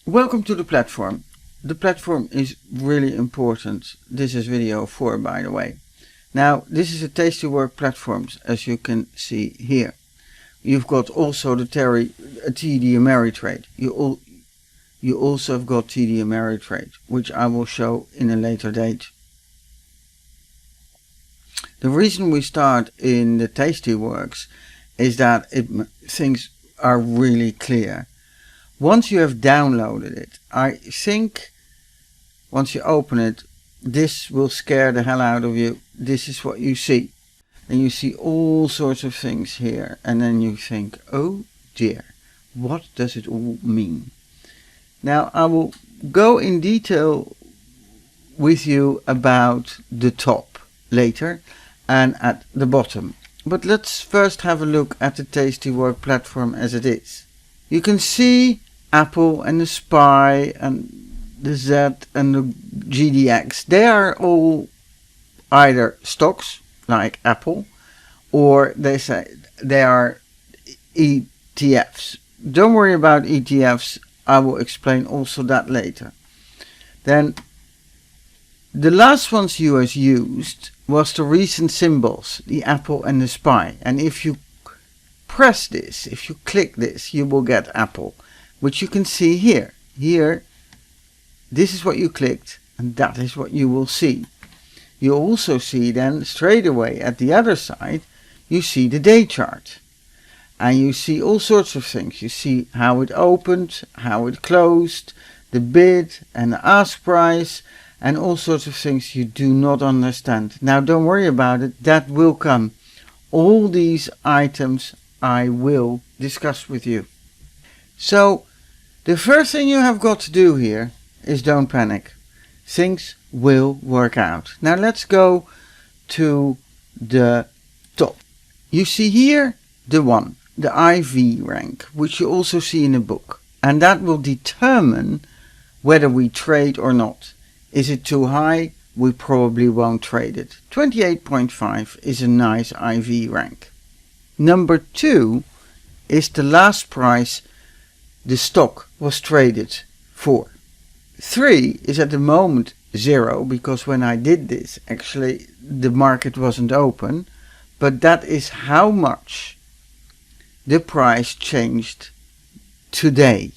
Welcome to the platform. The platform is really important. This is video 4, by the way. Now, this is a Tastywork platforms, as you can see here. You've got also the TD Ameritrade. You also have got TD Ameritrade, which I will show in a later date. The reason we start in the Tastyworks is that things are really clear. Once you have downloaded it, I think once you open it, this will scare the hell out of you. This is what you see. And you see all sorts of things here. And then you think, oh dear, what does it all mean? Now I will go in detail with you about the top later and at the bottom. But let's first have a look at the Tastywork platform as it is. You can see Apple and the SPY and the Z and the GDX. They are all either stocks like Apple, or they say they are ETFs. Don't worry about ETFs. I will explain also that later. Then the last ones you has used was the recent symbols, the Apple and the SPY. And if you press this, if you click this, you will get Apple, which you can see here. Here, this is what you clicked, and that is what you will see. You also see then straight away at the other side, you see the day chart. And you see all sorts of things. You see how it opened, how it closed, the bid and the ask price, and all sorts of things you do not understand. Now don't worry about it, that will come. All these items I will discuss with you. So the first thing you have got to do here is don't panic. Things will work out. Now let's go to the top. You see here the one, the IV rank, which you also see in the book. And that will determine whether we trade or not. Is it too high? We probably won't trade it. 28.5 is a nice IV rank. Number 2 is the last price the stock was traded for. 3 is at the moment 0, because when I did this, actually the market wasn't open, but that is how much the price changed today.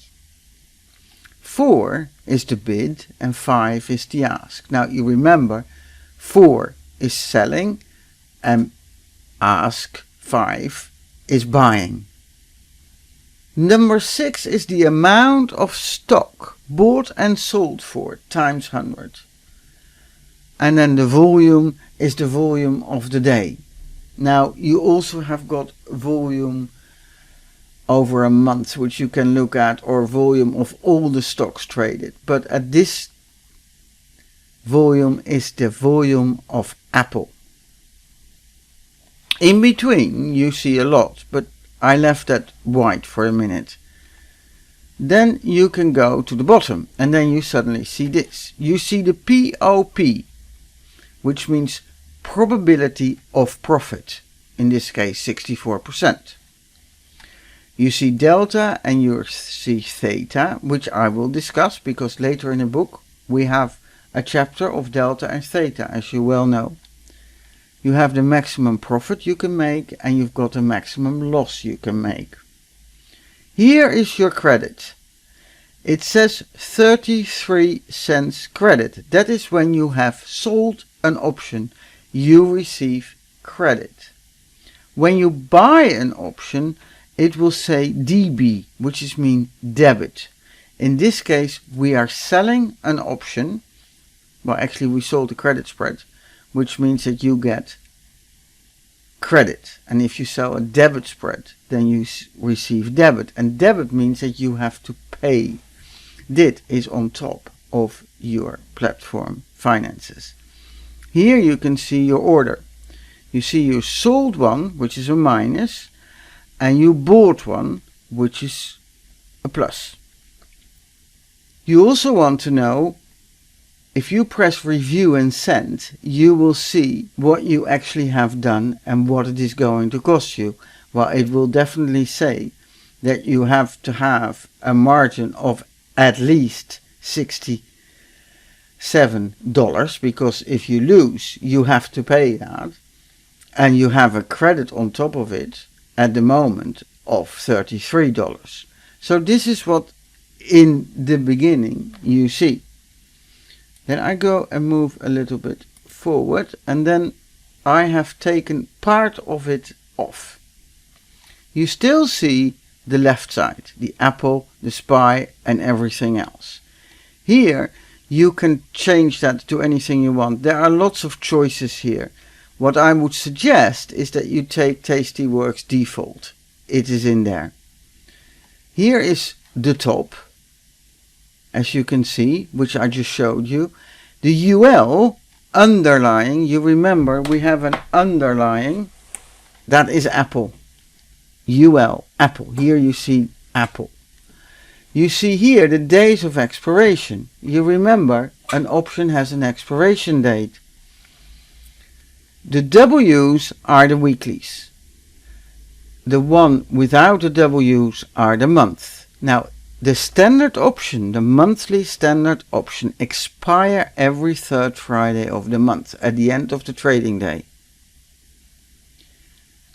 4 is the bid and 5 is the ask. Now you remember, 4 is selling and ask 5 is buying. Number 6 is the amount of stock bought and sold for times 100. And then the volume is the volume of the day. Now you also have got volume over a month, which you can look at, or volume of all the stocks traded. But at this volume is the volume of Apple. In between you see a lot, but I left that white for a minute. Then you can go to the bottom and then you suddenly see this. You see the POP, which means probability of profit. In this case 64%. You see delta and you see theta, which I will discuss because later in the book we have a chapter of delta and theta, as you well know. You have the maximum profit you can make and you've got the maximum loss you can make. Here is your credit. It says 33 cents credit. That is when you have sold an option, you receive credit. When you buy an option, it will say DB, which is mean debit. In this case, we are selling an option. Well, actually we sold the credit spread, which means that you get credit. And if you sell a debit spread, then you receive debit. And debit means that you have to pay. Dit is on top of your platform finances. Here you can see your order. You see you sold one, which is a minus, and you bought one, which is a plus. You also want to know, if you press review and send, you will see what you actually have done and what it is going to cost you. Well, it will definitely say that you have to have a margin of at least $67, because if you lose, you have to pay that, and you have a credit on top of it at the moment of $33. So this is what in the beginning you see. Then I go and move a little bit forward, and then I have taken part of it off. You still see the left side, the Apple, the SPY, and everything else. Here you can change that to anything you want. There are lots of choices here. What I would suggest is that you take Tastyworks default. It is in there. Here is the top, as you can see, which I just showed you. The UL underlying, you remember we have an underlying, that is Apple. UL, Apple. Here you see Apple. You see here the days of expiration. You remember an option has an expiration date. The W's are the weeklies. The one without the W's are the month. Now, the standard option, the monthly standard option, expire every third Friday of the month at the end of the trading day.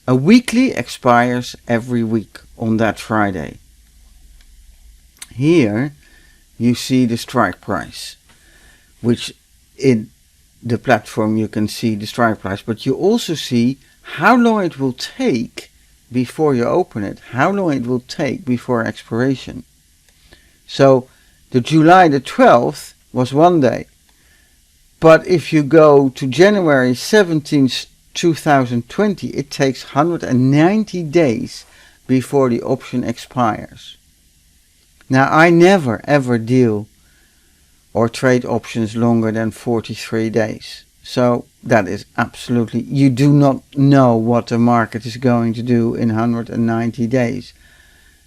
A weekly expires every week on that Friday. Here you see the strike price, which in the platform you can see the strike price, but you also see how long it will take before you open it, how long it will take before expiration. So the July the 12th was 1 day, but if you go to January 17th 2020, it takes 190 days before the option expires. Now I never ever deal or trade options longer than 43 days. So that is absolutely, you do not know what the market is going to do in 190 days.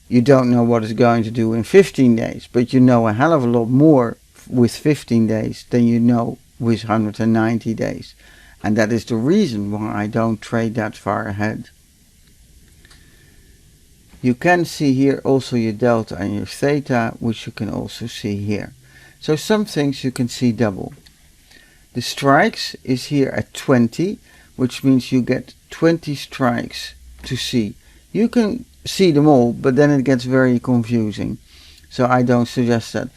You don't know what it's going to do in 15 days, but you know a hell of a lot more with 15 days than you know with 190 days. And that is the reason why I don't trade that far ahead. You can see here also your delta and your theta, which you can also see here. So some things you can see double. The strikes is here at 20, which means you get 20 strikes to see. You can see them all, but then it gets very confusing. So I don't suggest that.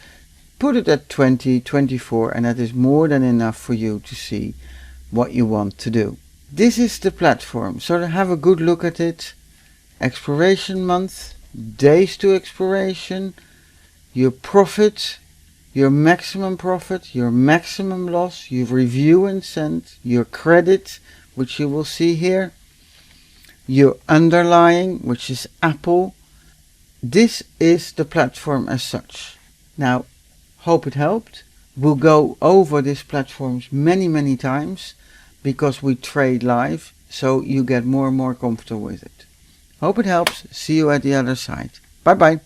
Put it at 20, 24, and that is more than enough for you to see what you want to do. This is the platform, so have a good look at it. Expiration month, days to expiration, your profit, your maximum profit, your maximum loss, your review and send, your credit, which you will see here, your underlying, which is Apple. This is the platform as such. Now, hope it helped. We'll go over this platform many times because we trade live, so you get more and more comfortable with it. Hope it helps. See you at the other side. Bye bye.